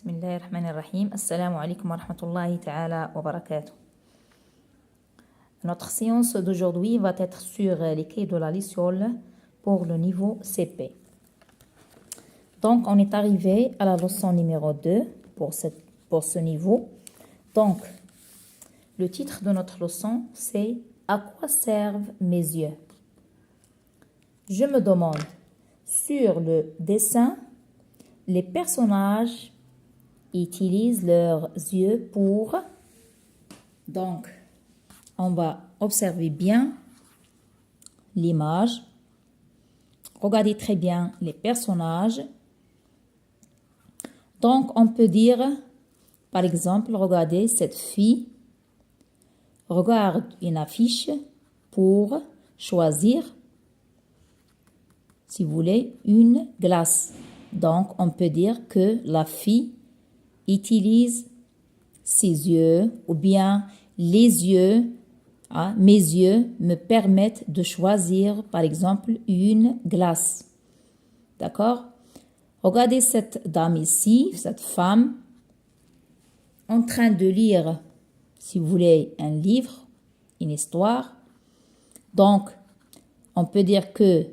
Bismillahirrahmanirrahim. Assalamu alaikum wa rahmatullahi ta'ala wa barakatuh. Notre séance d'aujourd'hui va être sur les cahiers de la Lisiole pour le niveau CP. Donc, on est arrivé à la leçon numéro 2 pour ce niveau. Donc, le titre de notre leçon, c'est « À quoi servent mes yeux ?» Je me demande, sur le dessin, les personnages utilisent leurs yeux pour... Donc, on va observer bien l'image. Regardez très bien les personnages. Donc, on peut dire, par exemple, regardez cette fille regarde une affiche pour choisir, si vous voulez, une glace. Donc, on peut dire que la fille utilise ses yeux ou bien les yeux. Mes yeux me permettent de choisir, par exemple, une glace. D'accord? Regardez cette dame ici, cette femme, en train de lire, si vous voulez, un livre, une histoire. Donc, on peut dire que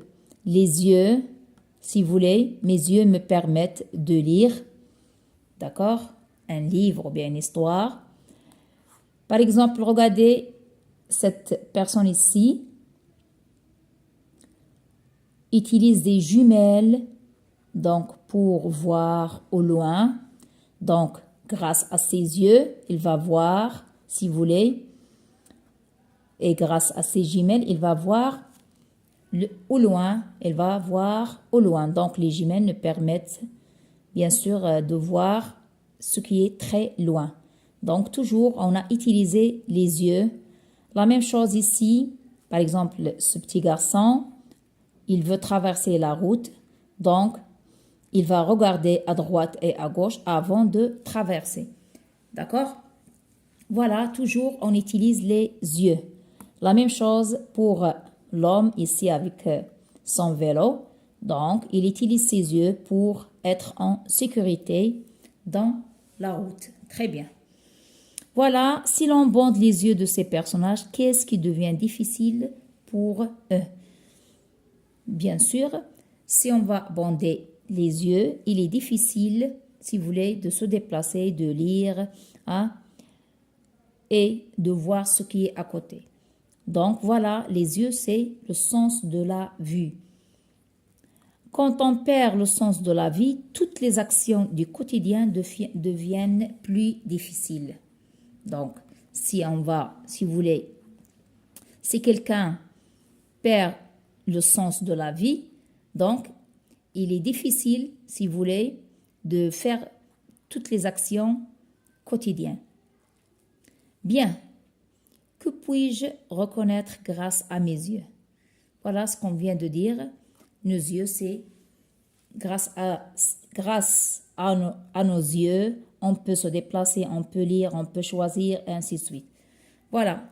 les yeux, si vous voulez, mes yeux me permettent de lire, d'accord, un livre ou bien une histoire. Par exemple, regardez cette personne ici utilise des jumelles donc pour voir au loin. Donc, grâce à ses yeux, il va voir, si vous voulez, et grâce à ses jumelles, il va voir au loin. Il va voir au loin. Donc, les jumelles nous permettent, bien sûr, de voir ce qui est très loin. Donc, toujours, on a utilisé les yeux. La même chose ici, par exemple, ce petit garçon, il veut traverser la route, donc il va regarder à droite et à gauche avant de traverser. D'accord? Voilà, toujours on utilise les yeux. La même chose pour l'homme ici avec son vélo. Donc, il utilise ses yeux pour être en sécurité dans la route. Très bien. Voilà, si l'on bande les yeux de ces personnages, qu'est-ce qui devient difficile pour eux? Bien sûr, si on va bander les yeux, il est difficile, si vous voulez, de se déplacer, de lire et de voir ce qui est à côté. Donc voilà, les yeux, c'est le sens de la vue. Quand on perd le sens de la vie, toutes les actions du quotidien deviennent plus difficiles. Donc, si vous voulez, si quelqu'un perd le sens de la vie, donc, il est difficile, si vous voulez, de faire toutes les actions quotidiennes. Bien, que puis-je reconnaître grâce à mes yeux? Voilà ce qu'on vient de dire. Nos yeux, c'est grâce à nos yeux, on peut se déplacer, on peut lire, on peut choisir, et ainsi de suite. Voilà.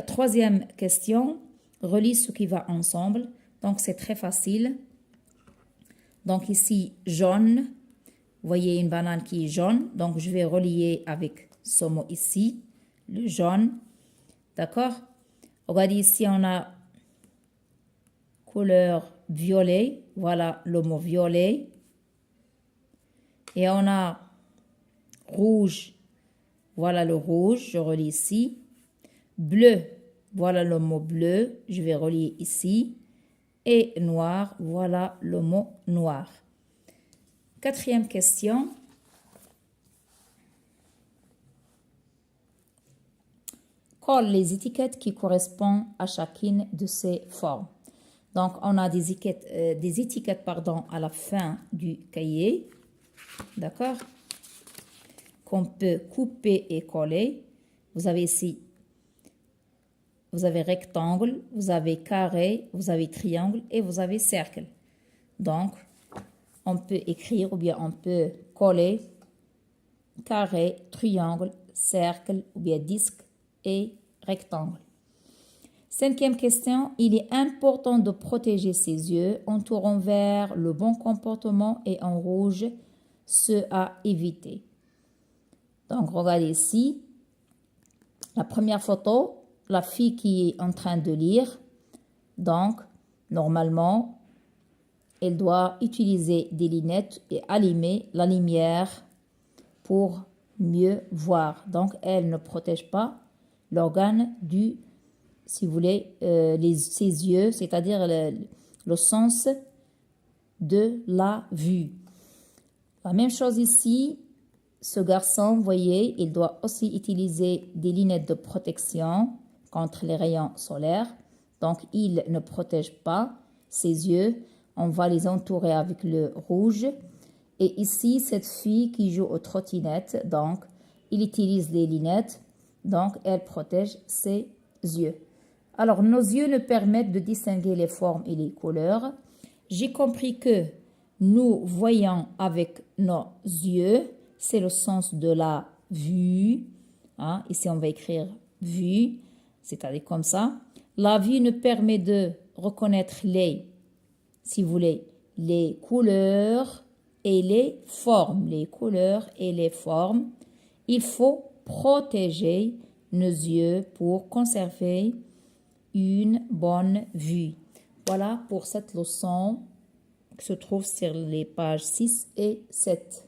Troisième question, relis ce qui va ensemble. Donc, c'est très facile. Donc, ici, jaune. Vous voyez une banane qui est jaune. Donc, je vais relier avec ce mot ici, le jaune. D'accord? Regardez ici, on a couleur violet. Voilà le mot violet. Et on a rouge. Voilà le rouge. Je relis ici. Bleu. Voilà le mot bleu. Je vais relier ici. Et noir. Voilà le mot noir. Quatrième question. Colle les étiquettes qui correspondent à chacune de ces formes. Donc, on a des étiquettes à la fin du cahier. D'accord? Qu'on peut couper et coller. Vous avez ici, vous avez rectangle, vous avez carré, vous avez triangle et vous avez cercle. Donc, on peut écrire ou bien on peut coller carré, triangle, cercle ou bien disque et rectangle. Cinquième question, il est important de protéger ses yeux en tournant vers le bon comportement et en rouge ceux à éviter. Donc, regardez ici, la première photo, la fille qui est en train de lire. Donc, normalement, elle doit utiliser des lunettes et allumer la lumière pour mieux voir. Donc, elle ne protège pas l'organe du, si vous voulez, ses yeux, c'est-à-dire le sens de la vue. La même chose ici, ce garçon, vous voyez, il doit aussi utiliser des lunettes de protection contre les rayons solaires. Donc, il ne protège pas ses yeux. On va les entourer avec le rouge. Et ici, cette fille qui joue aux trottinettes, donc, il utilise les lunettes. Donc, elle protège ses yeux. Alors, nos yeux nous permettent de distinguer les formes et les couleurs. J'ai compris que nous voyons avec nos yeux, c'est le sens de la vue. Hein? Ici, on va écrire vue, c'est-à-dire comme ça. La vue nous permet de reconnaître si vous voulez, les couleurs et les formes. Les couleurs et les formes. Il faut protéger nos yeux pour conserver une bonne vue. Voilà pour cette leçon qui se trouve sur les pages 6 et 7.